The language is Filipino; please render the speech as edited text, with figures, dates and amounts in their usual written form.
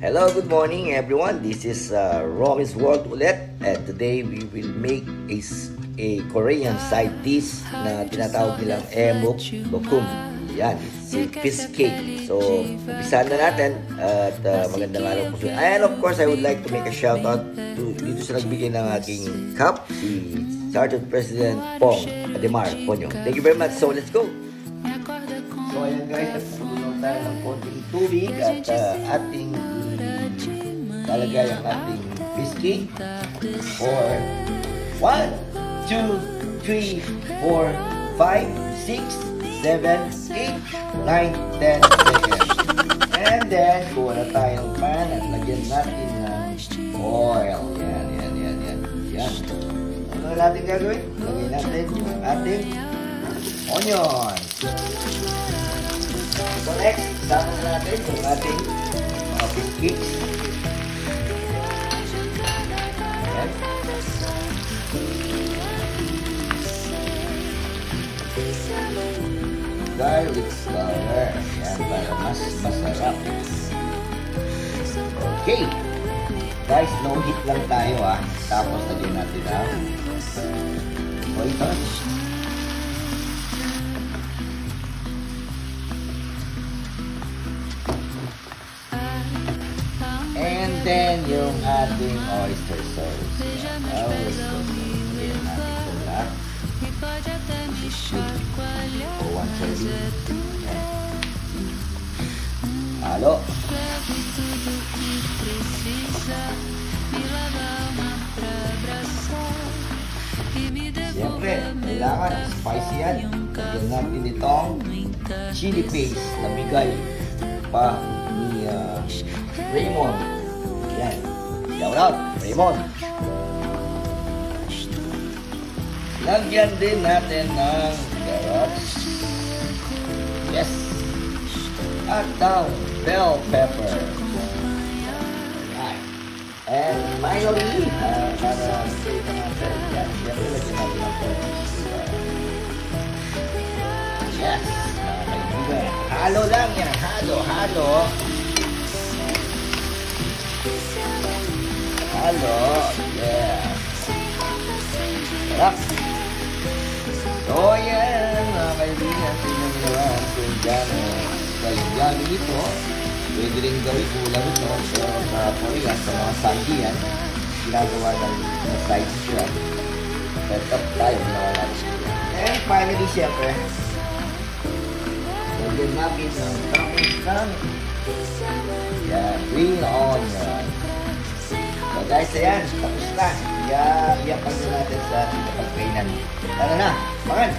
Hello, good morning everyone. This is Romy's World ulit. And today we will make a Korean side dish na tinatawag nilang emuk bokum. Yan, si fish cake. So, umpisahan na natin at magandang araw po. And of course, I would like to make a shout out to dito sa nagbigay ng aking cup, si Sergeant President Pong Ademar Ponyo. Thank you very much. So, let's go. So, ayan guys, nagpapulunan tayo ng konting tubig at ating talagay ang ating fish cake for 1, 2, 3, 4, 5, 6, 7, 8, 9, 10 seconds. And then, kuha na tayo ng pan at lagyan natin ng oil. Yan. Ano natin gagawin? Lagyan natin yung ating onion. So next, sama na natin yung ating mga fish cakes. Ayan. Garlic flour. Ayan, para mas masarap. Okay. Guys, no heat lang tayo Tapos lagyan natin ang soy sauce. And then yung ating oyster sauce. Oyster sauce. Lagyan natin ito lahat. O 1 serving. Halo. Siyempre, kailangan spicy yan. Lagyan natin itong chili paste na bigay pa ni Raymond. Yan. Shout out, Raymond. Lagyan din natin ng carrots. Yes. At ng bell pepper. Right. And finally, para save natin yan, siyempre lagyan natin ng pork. Yes. Halo lang yan. Halo. Yeah. Sarap. So, yan, mga kaibigan, sinunawan kung dyan kailangan ito. Pwede rin gawin ulam ito. Pero sa Korea, sa mga sandi yan, ginagawa ng side dish yan. Set-up tayo, ginawa natin. And finally, siyempre, lagyan natin ng tapos yan, green onion. So guys, ayan, tapos na. Iyakan na natin sa ating kapagkainan. Tara na, makan!